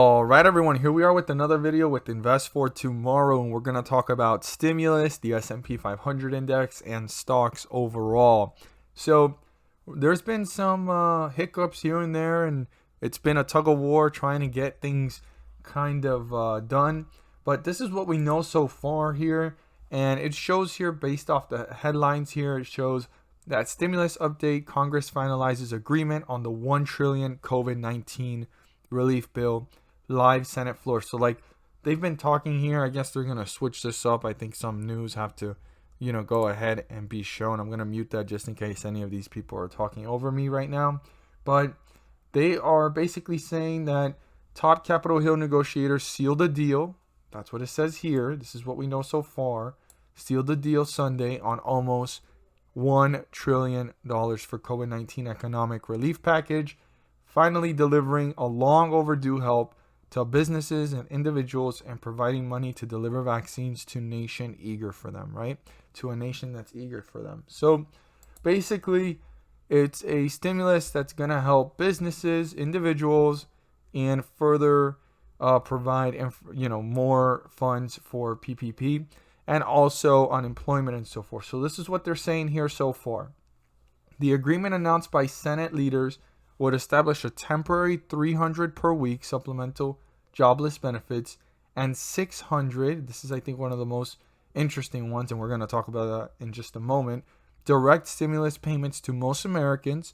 All right, everyone, here we are with another video with Invest for Tomorrow, and we're going to talk about stimulus, the S&P 500 index, and stocks overall. So there's been some hiccups here and there, and it's been a tug of war trying to get things kind of done. But this is what we know so far here, and it shows here based off the headlines here, it shows that stimulus update, Congress finalizes agreement on the 1 trillion COVID-19 relief bill, live Senate floor. So like they've been talking here. I guess they're gonna switch this up. I think some news have to, go ahead and be shown. I'm gonna mute that just in case any of these people are talking over me right now. But they are basically saying that top Capitol Hill negotiators sealed a deal. That's what it says here. This is what we know so far. Sealed the deal Sunday on almost $1 trillion for COVID-19 economic relief package, finally delivering a long overdue help to businesses and individuals and providing money to deliver vaccines to a nation eager for them, right? To a nation that's eager for them. So basically, it's a stimulus that's going to help businesses, individuals, and further provide, more funds for PPP and also unemployment and so forth. So this is what they're saying here so far. The agreement announced by Senate leaders would establish a temporary $300 per week supplemental jobless benefits and $600, this is I think one of the most interesting ones, and we're going to talk about that in just a moment, direct stimulus payments to most Americans.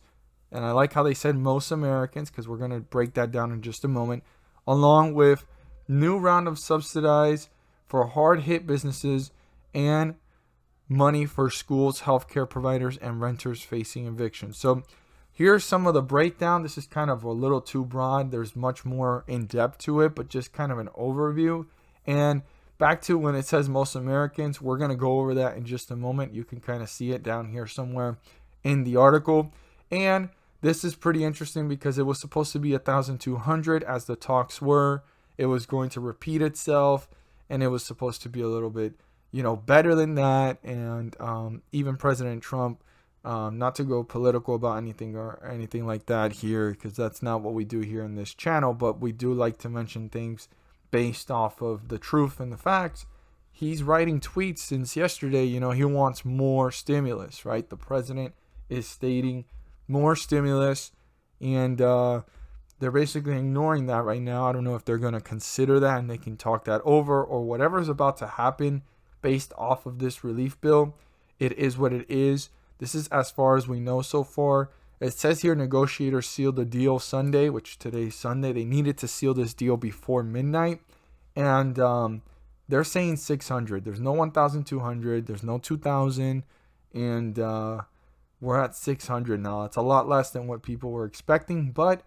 And I like how they said most Americans, because we're going to break that down in just a moment, along with new round of subsidies for hard hit businesses and money for schools, healthcare providers, and renters facing eviction. So here's some of the breakdown. This is kind of a little too broad. There's much more in depth to it, but just kind of an overview. And back to when it says most Americans, we're going to go over that in just a moment. You can kind of see it down here somewhere in the article. And this is pretty interesting because it was supposed to be 1,200 as the talks were. It was going to repeat itself, and it was supposed to be a little bit, better than that. And even President Trump, not to go political about anything or anything like that here, because that's not what we do here in this channel, but we do like to mention things based off of the truth and the facts. He's writing tweets since yesterday, he wants more stimulus, right? The president is stating more stimulus, and they're basically ignoring that right now. I don't know if they're going to consider that and they can talk that over, or whatever is about to happen based off of this relief bill. It is what it is. This is as far as we know so far. It says here negotiators sealed the deal Sunday, which today's Sunday. They needed to seal this deal before midnight. And they're saying 600. There's no 1,200. There's no 2,000. And we're at 600 now. It's a lot less than what people were expecting. But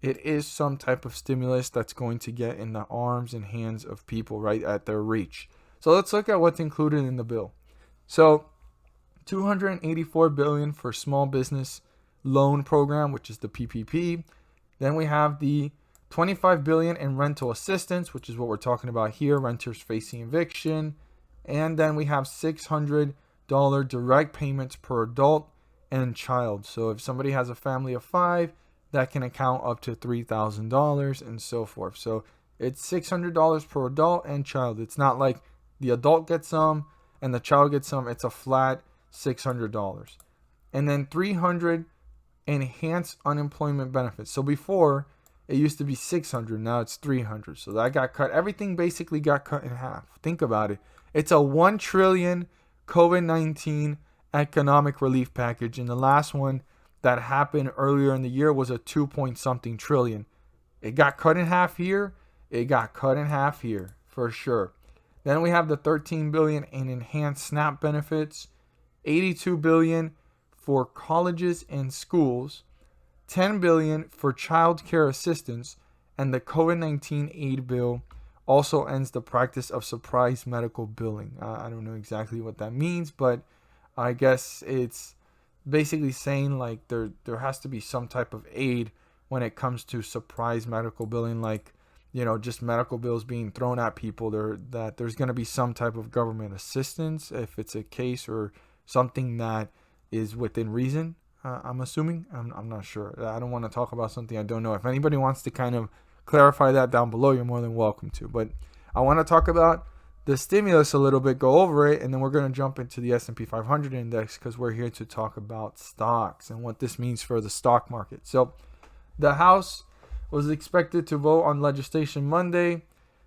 it is some type of stimulus that's going to get in the arms and hands of people right at their reach. So let's look at what's included in the bill. So $284 billion for small business loan program, which is the PPP. Then we have the $25 billion in rental assistance, which is what we're talking about here, renters facing eviction. And then we have $600 direct payments per adult and child. So if somebody has a family of 5, that can account up to $3,000 and so forth. So it's $600 per adult and child. It's not like the adult gets some and the child gets some. It's a flat $600. And then $300 enhanced unemployment benefits. So before it used to be $600, now it's $300. So that got cut. Everything basically got cut in half. Think about it. It's a 1 trillion COVID-19 economic relief package, and the last one that happened earlier in the year was a 2 point something trillion. It got cut in half here. It got cut in half here for sure. Then we have the $13 billion in enhanced SNAP benefits, $82 billion for colleges and schools, $10 billion for child care assistance, and the COVID-19 aid bill also ends the practice of surprise medical billing. I don't know exactly what that means, but I guess it's basically saying like there has to be some type of aid when it comes to surprise medical billing, like just medical bills being thrown at people. That there's going to be some type of government assistance if it's a case or something that is within reason. I'm assuming. I'm not sure. I don't want to talk about something I don't know. If anybody wants to kind of clarify that down below, you're more than welcome to. But I want to talk about the stimulus a little bit, go over it, and then we're going to jump into the S&P 500 index because we're here to talk about stocks and what this means for the stock market. So the House was expected to vote on legislation Monday,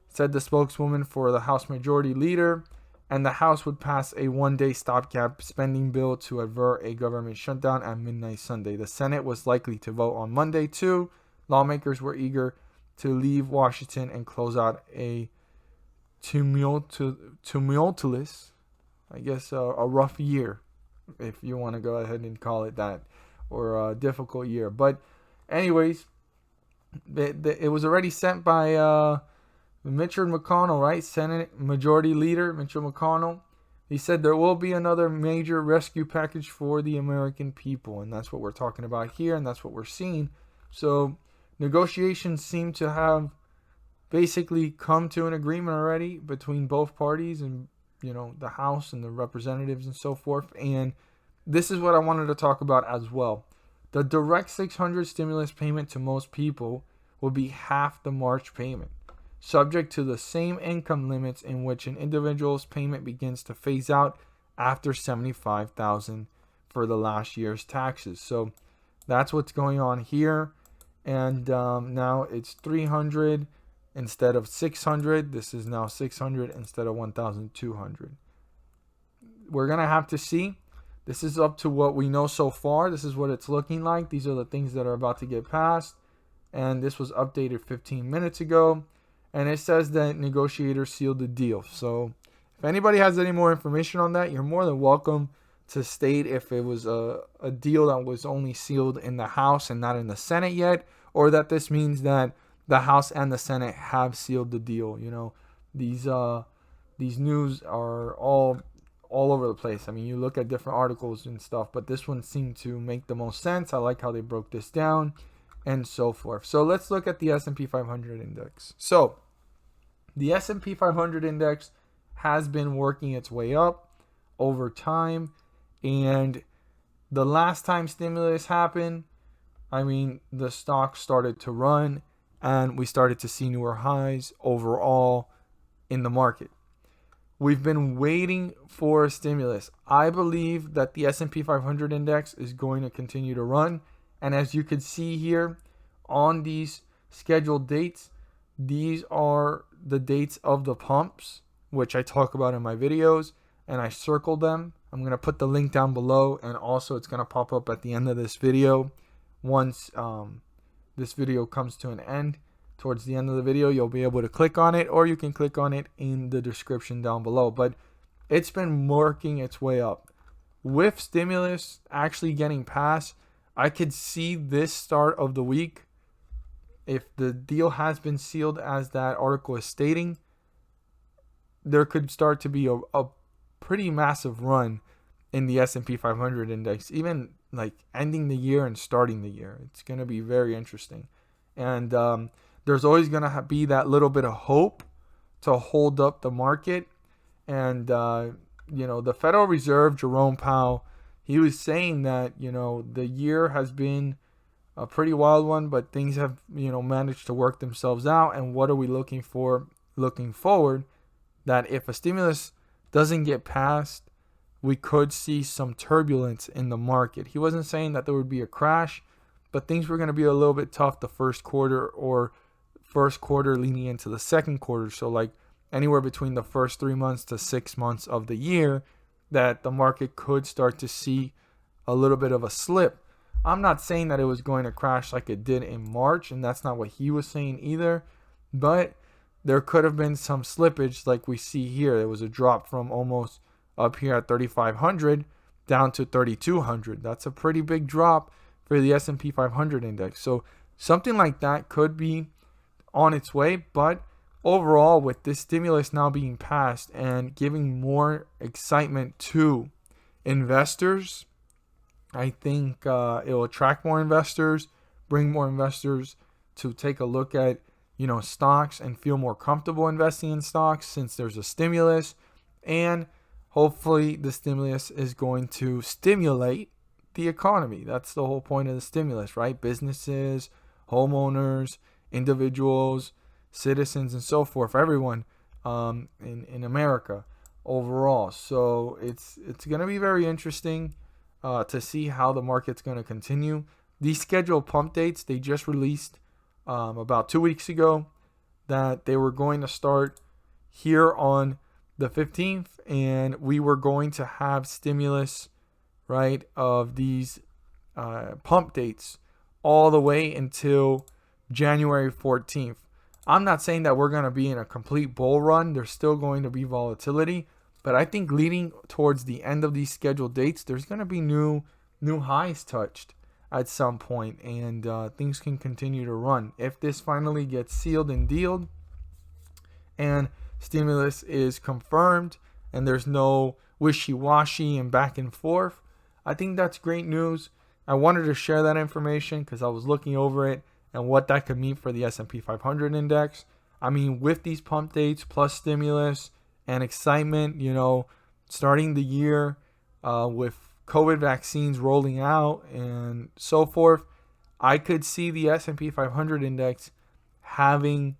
said the spokeswoman for the House Majority Leader, and the House would pass a one-day stopgap spending bill to avert a government shutdown at midnight Sunday. The Senate was likely to vote on Monday too. Lawmakers were eager to leave Washington and close out a tumultuous, I guess, a rough year, if you want to go ahead and call it that, or a difficult year. But anyways, it was already sent by Mitch McConnell, right? Senate Majority Leader Mitch McConnell. He said there will be another major rescue package for the American people, and that's what we're talking about here, and that's what we're seeing. So negotiations seem to have basically come to an agreement already between both parties and, the House and the representatives and so forth. And this is what I wanted to talk about as well. The direct $600 stimulus payment to most people will be half the March payment, subject to the same income limits in which an individual's payment begins to phase out after $75,000 for the last year's taxes. So that's what's going on here. And now it's $300 instead of $600. This is now $600 instead of $1,200. We're going to have to see. This is up to what we know so far. This is what it's looking like. These are the things that are about to get passed. And this was updated 15 minutes ago. And it says that negotiators sealed the deal. So if anybody has any more information on that, you're more than welcome to state if it was a deal that was only sealed in the House and not in the Senate yet, or that this means that the House and the Senate have sealed the deal. These news are all over the place. I mean, you look at different articles and stuff, but this one seemed to make the most sense. I like how they broke this down and so forth. So let's look at the S&P 500 index. So the S&P 500 index has been working its way up over time, and the last time stimulus happened, the stock started to run and we started to see newer highs overall in the market. We've been waiting for a stimulus. I believe that the S&P 500 index is going to continue to run. And as you can see here on these scheduled dates, these are the dates of the pumps, which I talk about in my videos, and I circled them. I'm going to put the link down below, and also it's going to pop up at the end of this video. Once this video comes to an end, towards the end of the video, you'll be able to click on it, or you can click on it in the description down below. But it's been working its way up. With stimulus actually getting passed, I could see this start of the week, if the deal has been sealed as that article is stating, there could start to be a pretty massive run in the S&P 500 index, even like ending the year and starting the year. It's going to be very interesting. And there's always going to be that little bit of hope to hold up the market. And, the Federal Reserve, Jerome Powell, he was saying that, the year has been a pretty wild one, but things have, managed to work themselves out. And what are we looking for looking forward? That if a stimulus doesn't get passed, we could see some turbulence in the market. He wasn't saying that there would be a crash, but things were going to be a little bit tough the first quarter leading into the second quarter. So like anywhere between the first 3 months to 6 months of the year, that the market could start to see a little bit of a slip. I'm not saying that it was going to crash like it did in March, and that's not what he was saying either, but there could have been some slippage like we see here. There was a drop from almost up here at 3,500 down to 3,200. That's a pretty big drop for the S&P 500 index. So something like that could be on its way, but overall, with this stimulus now being passed and giving more excitement to investors, I think it will attract more investors, bring more investors to take a look at stocks and feel more comfortable investing in stocks since there's a stimulus. And hopefully the stimulus is going to stimulate the economy. That's the whole point of the stimulus, right? Businesses, homeowners, individuals, citizens, and so forth, everyone in America overall. So it's going to be very interesting to see how the market's going to continue. These scheduled pump dates, they just released about 2 weeks ago that they were going to start here on the 15th, and we were going to have stimulus, right, of these pump dates all the way until January 14th. I'm not saying that we're going to be in a complete bull run. There's still going to be volatility, but I think leading towards the end of these scheduled dates, there's going to be new highs touched at some point, and things can continue to run. If this finally gets sealed and dealed and stimulus is confirmed and there's no wishy-washy and back and forth, I think that's great news. I wanted to share that information because I was looking over it and what that could mean for the S&P 500 index. I mean, with these pump dates plus stimulus and excitement, starting the year with COVID vaccines rolling out and so forth, I could see the S&P 500 index having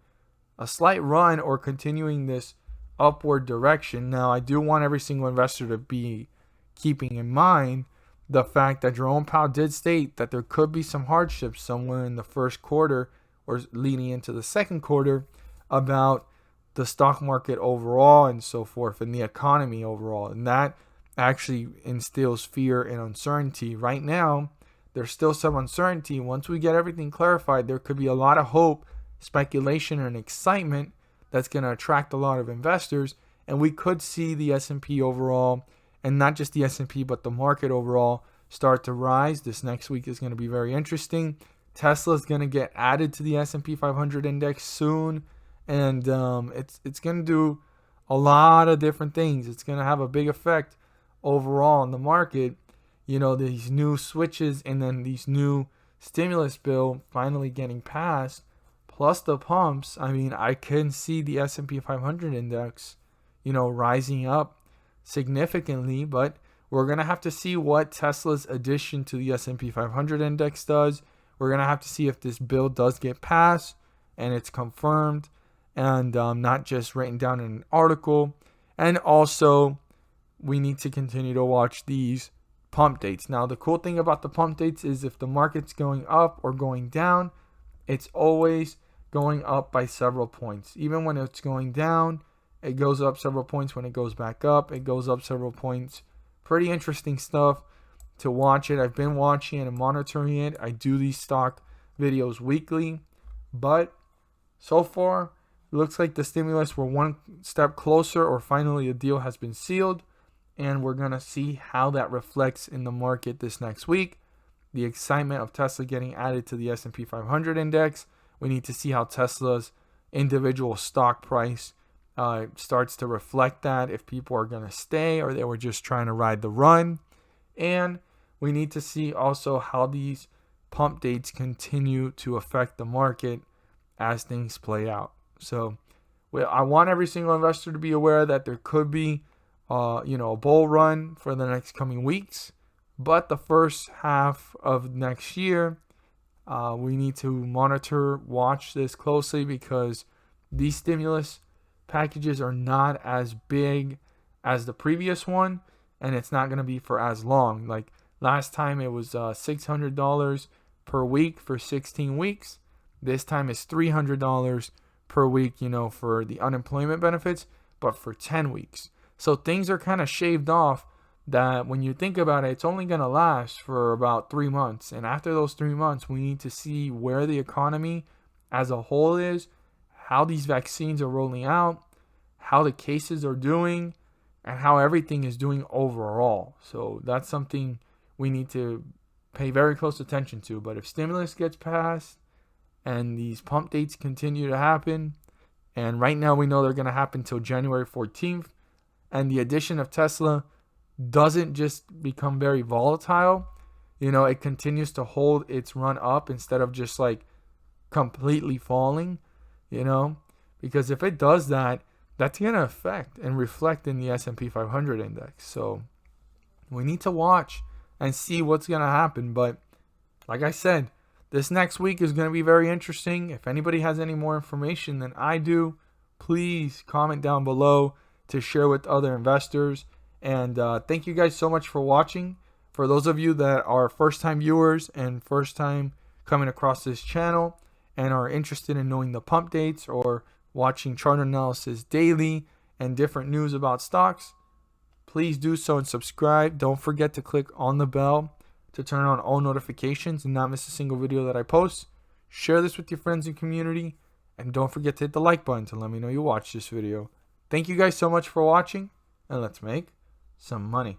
a slight run or continuing this upward direction. Now, I do want every single investor to be keeping in mind the fact that Jerome Powell did state that there could be some hardships somewhere in the first quarter or leading into the second quarter about the stock market overall and so forth and the economy overall. And that actually instills fear and uncertainty. Right now, there's still some uncertainty. Once we get everything clarified, there could be a lot of hope, speculation, and excitement that's going to attract a lot of investors, and we could see the S&P overall, and not just the S&P but the market overall, start to rise. This next week is going to be very interesting. Tesla is going to get added to the S&P 500 index soon, and it's going to do a lot of different things. It's going to have a big effect overall on the market. These new switches and then these new stimulus bill finally getting passed, plus the pumps. I mean, I can see the S&P 500 index, rising up significantly, but we're going to have to see what Tesla's addition to the S&P 500 index does. We're going to have to see if this bill does get passed and it's confirmed and not just written down in an article. And also, we need to continue to watch these pump dates. Now, the cool thing about the pump dates is if the market's going up or going down, it's always going up by several points. Even when it's going down, it goes up several points. When it goes back up, it goes up several points. Pretty interesting stuff to watch it. I've been watching it and monitoring it. I do these stock videos weekly, but so far, it looks like the stimulus we're one step closer, or finally a deal has been sealed, and we're going to see how that reflects in the market this next week. The excitement of Tesla getting added to the S&P 500 index. We need to see how Tesla's individual stock price starts to reflect that, if people are going to stay or they were just trying to ride the run. And we need to see also how these pump dates continue to affect the market as things play out. So I want every single investor to be aware that there could be a bull run for the next coming weeks. But the first half of next year, we need to watch this closely, because these stimulus packages are not as big as the previous one, and it's not going to be for as long. Like last time, it was $600 per week for 16 weeks. This time it's $300 per week, for the unemployment benefits, but for 10 weeks. So things are kind of shaved off that when you think about it, it's only going to last for about 3 months. And after those 3 months, we need to see where the economy as a whole is, how these vaccines are rolling out, how the cases are doing, and how everything is doing overall. So that's something we need to pay very close attention to. But if stimulus gets passed and these pump dates continue to happen, and right now we know they're going to happen till January 14th, and the addition of Tesla doesn't just become very volatile, it continues to hold its run up instead of just like completely falling, because if it does that, that's going to affect and reflect in the S&P 500 index. So we need to watch and see what's going to happen. But like I said, this next week is going to be very interesting. If anybody has any more information than I do, please comment down below to share with other investors. And thank you guys so much for watching. For those of you that are first-time viewers and first-time coming across this channel and are interested in knowing the pump dates or watching chart analysis daily and different news about stocks, please do so and subscribe. Don't forget to click on the bell to turn on all notifications and not miss a single video that I post. Share this with your friends and community, and don't forget to hit the like button to let me know you watched this video. Thank you guys so much for watching, and let's make some money.